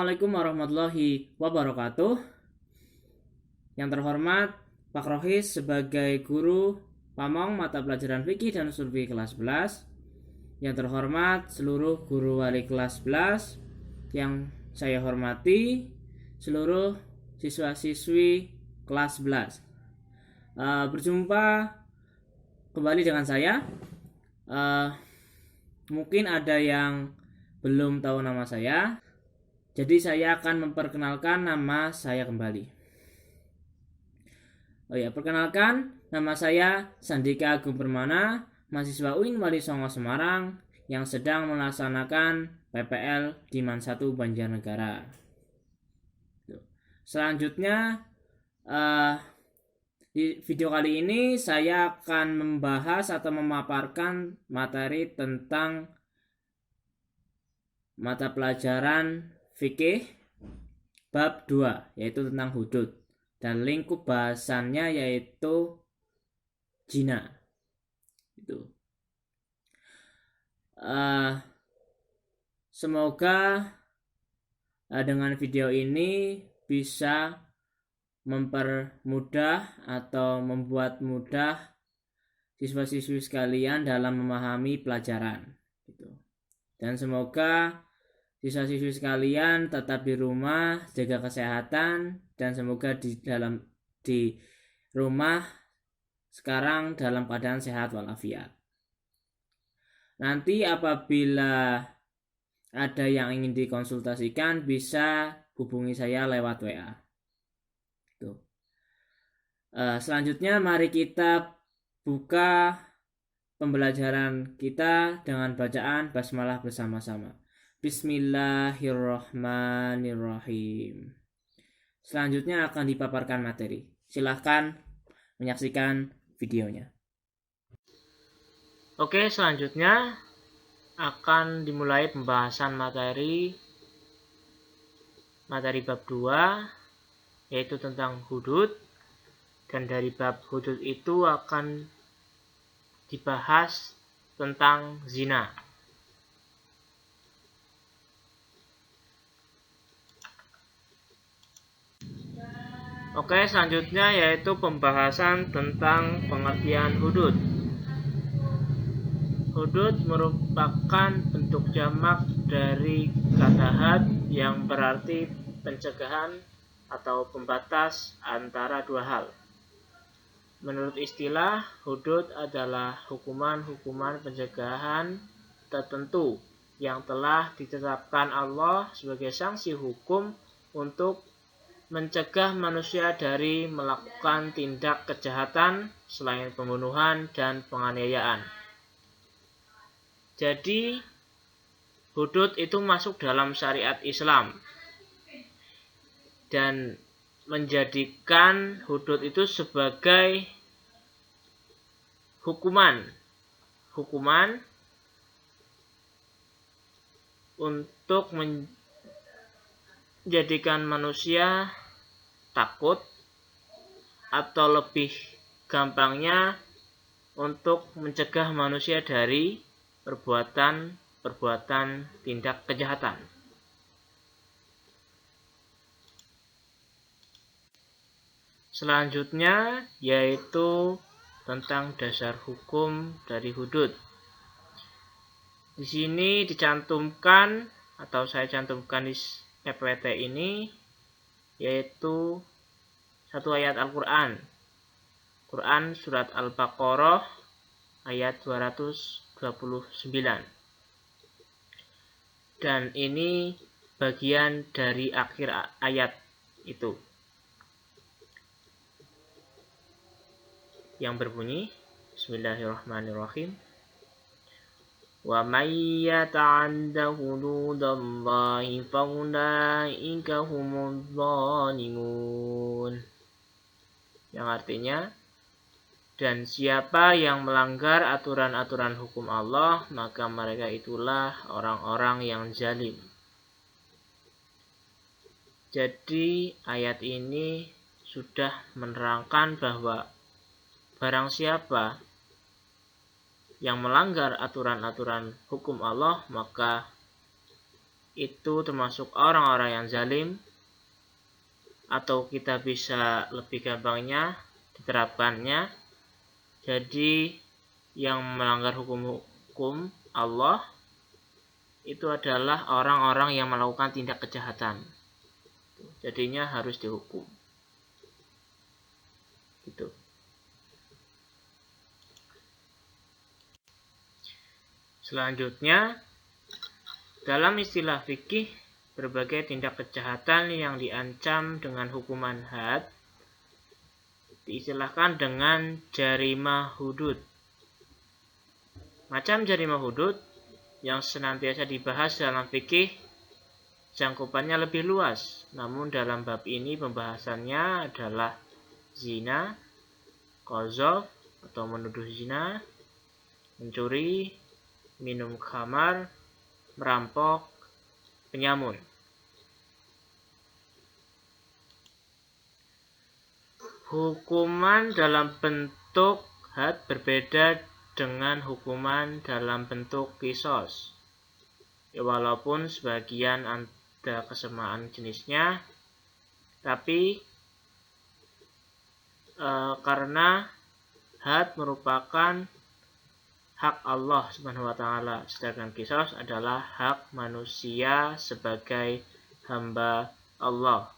Assalamualaikum warahmatullahi wabarakatuh. Yang terhormat Pak Rohis sebagai guru pamong mata pelajaran fikih dan ushul fikih kelas 11. Yang terhormat seluruh guru wali kelas 11 yang saya hormati, seluruh siswa-siswi kelas 11. Berjumpa kembali dengan saya. Mungkin ada yang belum tahu nama saya. Jadi saya akan memperkenalkan nama saya kembali. Perkenalkan, nama saya Sandika Agung Permana, mahasiswa UIN Wali Songo Semarang yang sedang melaksanakan PPL di MAN 1 Banjarnegara. Selanjutnya, di video kali ini saya akan membahas atau memaparkan materi tentang mata pelajaran fikih bab 2, yaitu tentang hudud, dan lingkup bahasannya yaitu jina. Semoga dengan video ini bisa mempermudah atau membuat mudah siswa-siswi sekalian dalam memahami pelajaran. Dan semoga siswa-siswi sekalian tetap di rumah, jaga kesehatan, dan semoga di rumah sekarang dalam keadaan sehat walafiat. Nanti apabila ada yang ingin dikonsultasikan bisa hubungi saya lewat WA. Selanjutnya mari kita buka pembelajaran kita dengan bacaan basmalah bersama-sama. Bismillahirrahmanirrahim. Selanjutnya akan dipaparkan materi. Silahkan menyaksikan videonya. Oke, selanjutnya akan dimulai pembahasan materi bab 2, yaitu tentang hudud. Dan dari bab hudud itu akan dibahas tentang zina. Oke, selanjutnya yaitu pembahasan tentang pengertian hudud. Hudud merupakan bentuk jamak dari kata had yang berarti pencegahan atau pembatas antara dua hal. Menurut istilah, hudud adalah hukuman-hukuman pencegahan tertentu yang telah ditetapkan Allah sebagai sanksi hukum untuk mencegah manusia dari melakukan tindak kejahatan selain pembunuhan dan penganiayaan. Jadi, hudud itu masuk dalam syariat Islam dan menjadikan hudud itu sebagai hukuman untuk menjadikan manusia takut, atau lebih gampangnya untuk mencegah manusia dari perbuatan tindak kejahatan. Selanjutnya yaitu tentang dasar hukum dari hudud. Di sini dicantumkan atau saya cantumkan di PPT ini yaitu satu ayat Al-Quran. Quran surat Al-Baqarah ayat 229. Dan ini bagian dari akhir ayat itu, yang berbunyi Bismillahirrahmanirrahim. Wa may yata'adda hududallahi fa ulaika humudz zalimun. Yang artinya, dan siapa yang melanggar aturan-aturan hukum Allah, maka mereka itulah orang-orang yang zalim. Jadi ayat ini sudah menerangkan bahwa barang siapa yang melanggar aturan-aturan hukum Allah, maka itu termasuk orang-orang yang zalim, atau kita bisa lebih gampangnya diterapkannya, jadi yang melanggar hukum Allah itu adalah orang-orang yang melakukan tindak kejahatan, jadinya harus dihukum gitu. Selanjutnya, dalam istilah fikih, berbagai tindak kejahatan yang diancam dengan hukuman had diistilahkan dengan jarima hudud. Macam jarima hudud yang senantiasa dibahas dalam fikih cangkupannya lebih luas, namun dalam bab ini pembahasannya adalah zina, qadzaf atau menuduh zina, mencuri, minum khamar, merampok, penyamun. Hukuman dalam bentuk had berbeda dengan hukuman dalam bentuk qisos. Ya, walaupun sebagian ada kesamaan jenisnya, tapi karena had merupakan hak Allah Subhanahu wa taala, sedangkan qisos adalah hak manusia sebagai hamba Allah.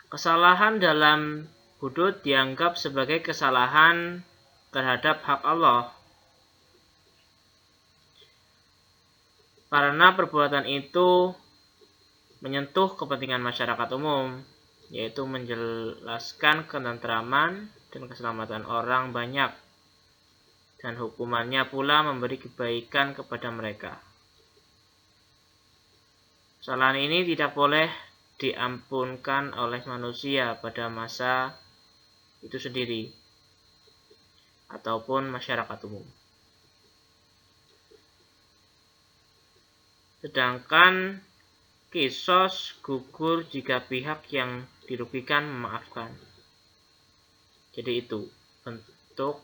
Kesalahan dalam hudud dianggap sebagai kesalahan terhadap hak Allah, karena perbuatan itu menyentuh kepentingan masyarakat umum, yaitu menjelaskan ketentraman dan keselamatan orang banyak, dan hukumannya pula memberi kebaikan kepada mereka. Kesalahan ini tidak boleh diampunkan oleh manusia pada masa itu sendiri ataupun masyarakat umum. Sedangkan qisos gugur jika pihak yang dirugikan memaafkan. Jadi itu bentuk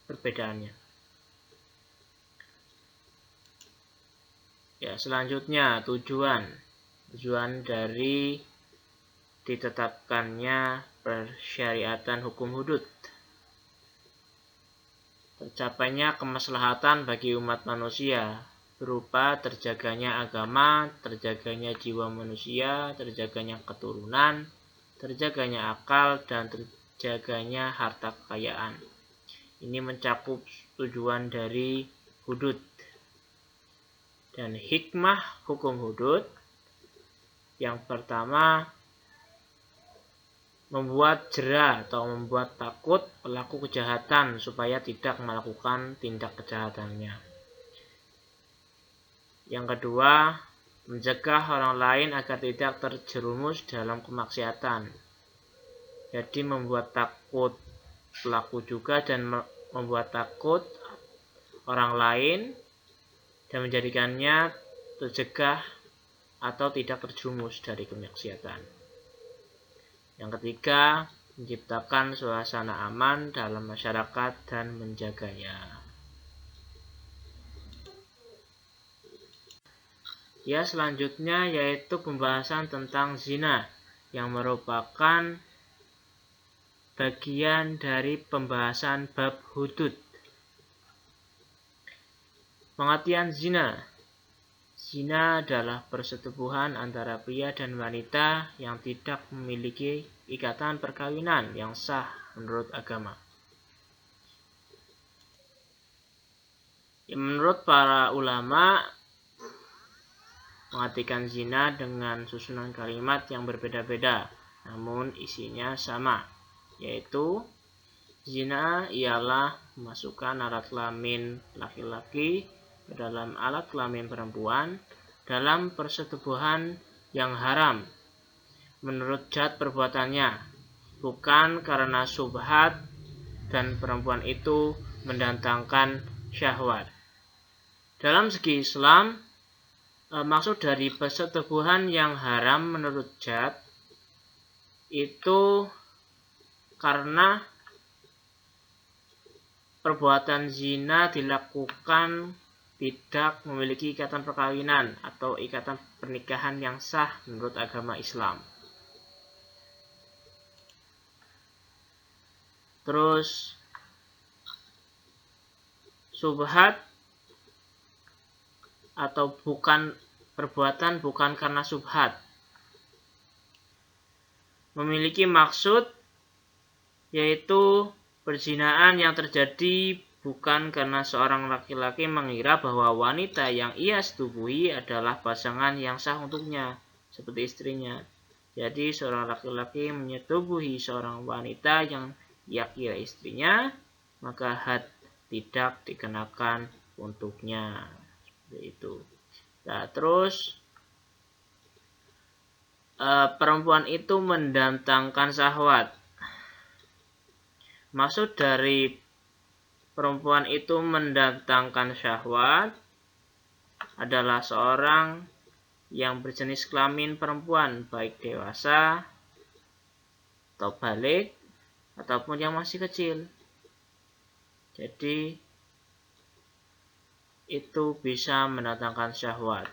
perbedaannya. Ya, selanjutnya tujuan dari ditetapkannya persyariatan hukum hudud. Tercapainya kemaslahatan bagi umat manusia berupa terjaganya agama, terjaganya jiwa manusia, terjaganya keturunan, terjaganya akal, dan terjaganya harta kekayaan. Ini mencakup tujuan dari hudud. Dan hikmah hukum hudud yang pertama, membuat jera atau membuat takut pelaku kejahatan supaya tidak melakukan tindak kejahatannya. Yang kedua, mencegah orang lain agar tidak terjerumus dalam kemaksiatan. Jadi membuat takut pelaku juga dan membuat takut orang lain dan menjadikannya tercegah atau tidak terjerumus dari kemaksiatan. Yang ketiga, menciptakan suasana aman dalam masyarakat dan menjaganya. Ya, selanjutnya yaitu pembahasan tentang zina yang merupakan bagian dari pembahasan bab hudud. Pengertian zina. Zina adalah persetubuhan antara pria dan wanita yang tidak memiliki ikatan perkawinan yang sah menurut agama. Menurut para ulama, mengartikan zina dengan susunan kalimat yang berbeda-beda, namun isinya sama, yaitu zina ialah memasukkan alat kelamin laki-laki ke dalam alat kelamin perempuan dalam persetubuhan yang haram menurut zat perbuatannya, bukan karena syubhat dan perempuan itu mendatangkan syahwat. Dalam segi Islam, maksud dari persetubuhan yang haram menurut zat itu karena perbuatan zina dilakukan tidak memiliki ikatan perkawinan atau ikatan pernikahan yang sah menurut agama Islam. Terus syubhat atau perbuatan bukan karena syubhat, memiliki maksud yaitu perzinahan yang terjadi bukan karena seorang laki-laki mengira bahwa wanita yang ia setubuhi adalah pasangan yang sah untuknya, seperti istrinya. Jadi seorang laki-laki menyetubuhi seorang wanita yang ia kira istrinya, maka had tidak dikenakan untuknya. Seperti itu. Nah, terus perempuan itu mendatangkan syahwat. Maksud dari perempuan itu mendatangkan syahwat adalah seorang yang berjenis kelamin perempuan, baik dewasa atau balik ataupun yang masih kecil. Jadi itu bisa mendatangkan syahwat.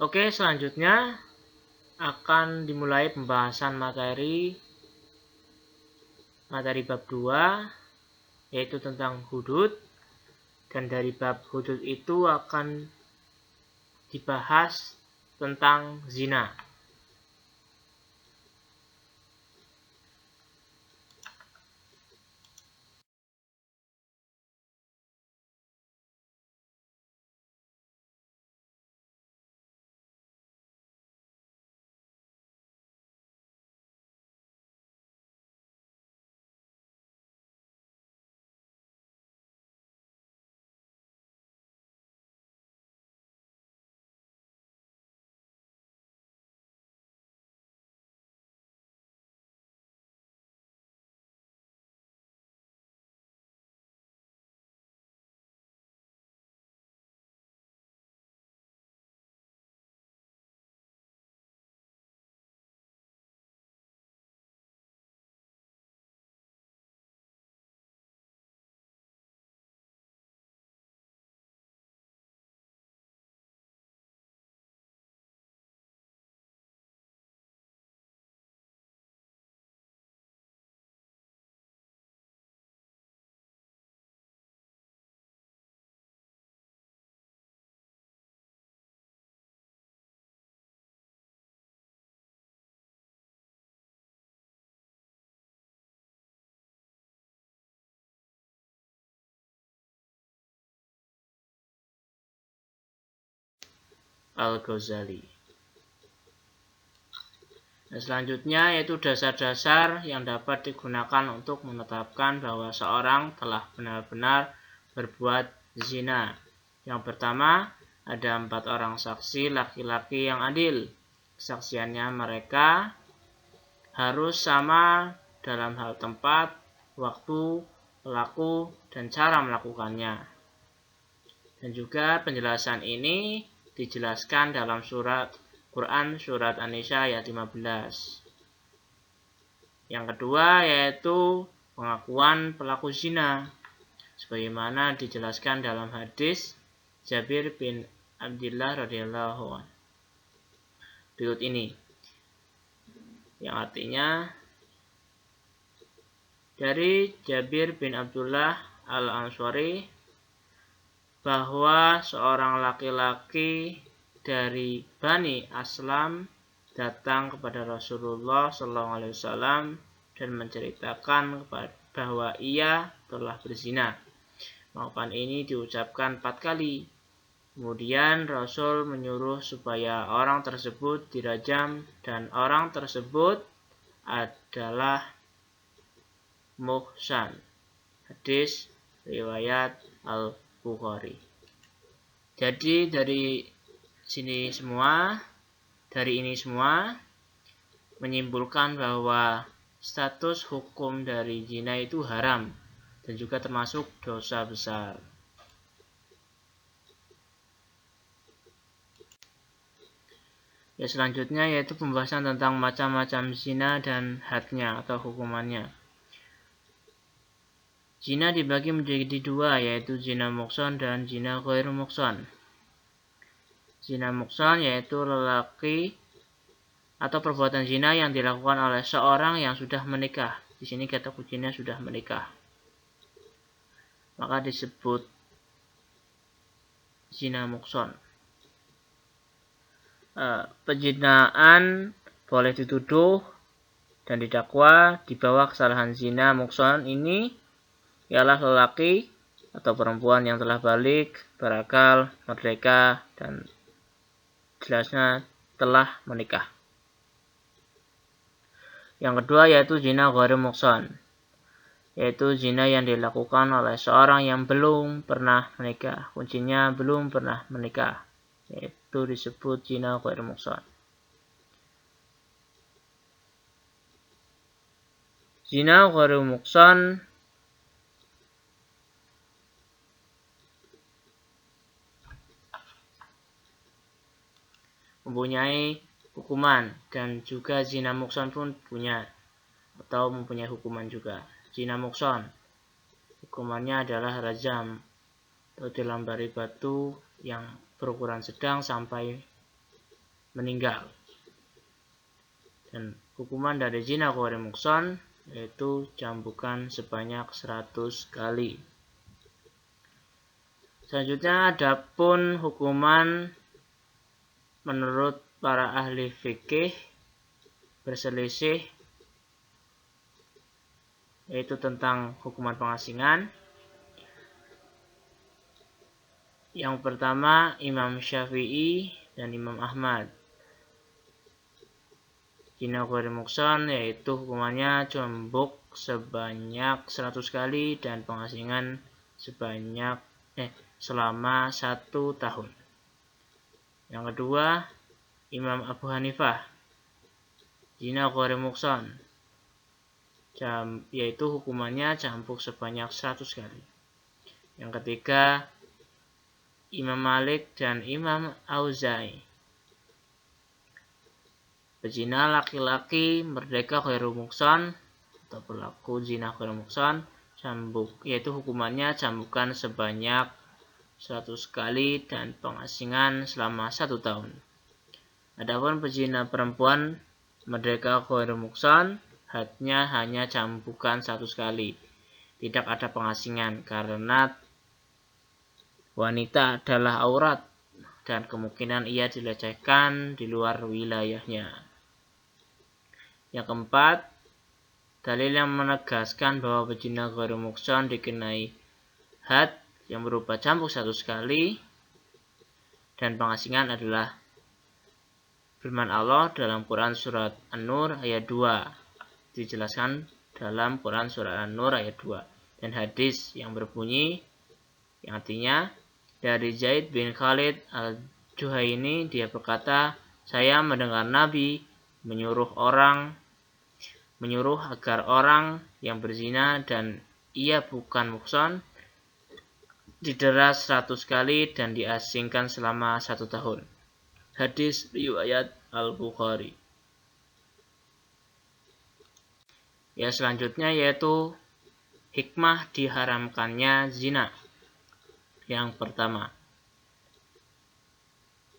Oke, selanjutnya akan dimulai pembahasan materi bab 2, yaitu tentang hudud. Dan dari bab hudud itu akan dibahas tentang zina. Al-Ghazali. Dan selanjutnya yaitu dasar-dasar yang dapat digunakan untuk menetapkan bahwa seorang telah benar-benar berbuat zina. Yang pertama, ada 4 orang saksi laki-laki yang adil. Kesaksiannya mereka harus sama dalam hal tempat, waktu, pelaku, dan cara melakukannya. Dan juga penjelasan ini dijelaskan dalam surat Quran surat An-Nisa ayat 15. Yang kedua yaitu pengakuan pelaku zina, sebagaimana dijelaskan dalam hadis Jabir bin Abdullah radhiyallahu anhu. Berikut ini, yang artinya dari Jabir bin Abdullah al-Ansari bahwa seorang laki-laki dari Bani Aslam datang kepada Rasulullah SAW dan menceritakan bahwa ia telah berzina. Pengakuan ini diucapkan 4 kali. Kemudian Rasul menyuruh supaya orang tersebut dirajam, dan orang tersebut adalah muhsan. Hadis riwayat Al-Bukhari. Jadi dari ini semua menyimpulkan bahwa status hukum dari zina itu haram dan juga termasuk dosa besar. Ya, selanjutnya yaitu pembahasan tentang macam-macam zina dan hadnya atau hukumannya. Zina dibagi menjadi dua, yaitu zina muhsan dan zina ghairu muhsan. Zina muhsan yaitu lelaki atau perbuatan zina yang dilakukan oleh seorang yang sudah menikah. Di sini kata kuncinya sudah menikah. Maka disebut zina muhsan. Penzinaan boleh dituduh dan didakwa di bawah kesalahan zina muhsan ini ialah lelaki atau perempuan yang telah balik, berakal, merdeka, dan jelasnya telah menikah. Yang kedua yaitu zina ghairu muhsan, yaitu zina yang dilakukan oleh seorang yang belum pernah menikah. Kuncinya belum pernah menikah, yaitu disebut zina ghairu muhsan. Zina ghairu muhsan mempunyai hukuman, dan juga zina muhsan pun punya atau mempunyai hukuman juga. Zina muhsan hukumannya adalah rajam atau dilempari batu yang berukuran sedang sampai meninggal. Dan hukuman dari zina ghairu muhsan yaitu cambukan sebanyak 100 kali. Selanjutnya adapun hukuman menurut para ahli fikih berselisih, yaitu tentang hukuman pengasingan. Yang pertama Imam Syafi'i dan Imam Ahmad. Zina ghairu muhsan yaitu hukumannya cambuk sebanyak 100 kali dan pengasingan selama 1 tahun. Yang kedua Imam Abu Hanifah. Zina ghairu muhsan yaitu hukumannya cambuk sebanyak 100 kali. Yang ketiga Imam Malik dan Imam Auza'i. Pezina laki-laki merdeka ghairu muhsan atau pelaku zina ghairu muhsan yaitu hukumannya cambukan sebanyak 100 kali dan pengasingan selama 1 tahun. Adapun pezina perempuan merdeka ghairu muhsan hadnya hanya cambukan 100 kali. Tidak ada pengasingan karena wanita adalah aurat dan kemungkinan ia dilecehkan di luar wilayahnya. Yang keempat, dalil yang menegaskan bahwa pezina ghairu muhsan dikenai had yang berupa cambuk 100 kali dan pengasingan adalah firman Allah dalam Quran surat An-Nur ayat 2. Dijelaskan dalam Quran surat An-Nur ayat 2. Dan hadis yang berbunyi, yang artinya dari Zaid bin Khalid al-Juhaini, dia berkata, saya mendengar Nabi menyuruh agar orang yang berzina dan ia bukan muhsan dideras 100 kali dan diasingkan selama 1 tahun. Hadis riwayat Al-Bukhari. Selanjutnya yaitu hikmah diharamkannya zina. Yang pertama,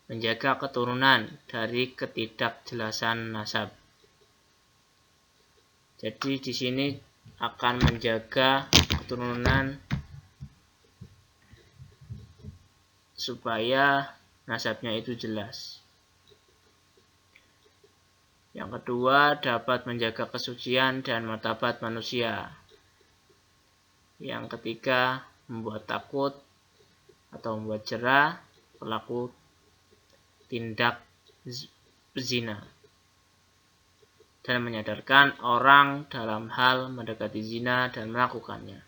menjaga keturunan dari ketidakjelasan nasab. Jadi di sini akan menjaga keturunan supaya nasabnya itu jelas. Yang kedua, dapat menjaga kesucian dan martabat manusia. Yang ketiga, membuat takut atau membuat jera pelaku tindak zina dan menyadarkan orang dalam hal mendekati zina dan melakukannya.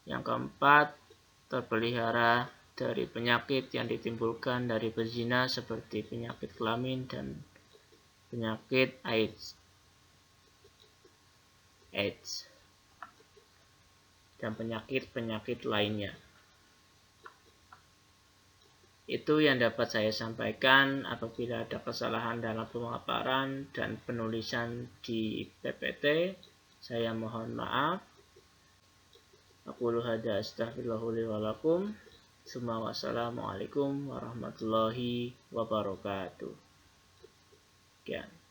Yang keempat, terpelihara dari penyakit yang ditimbulkan dari berzina seperti penyakit kelamin dan penyakit AIDS dan penyakit-penyakit lainnya. Itu yang dapat saya sampaikan. Apabila ada kesalahan dalam pemaparan dan penulisan di PPT, saya mohon maaf. Aku hadza astaghfirullah li wa lakum. Wassalamualaikum warahmatullahi wabarakatuh. Sekian.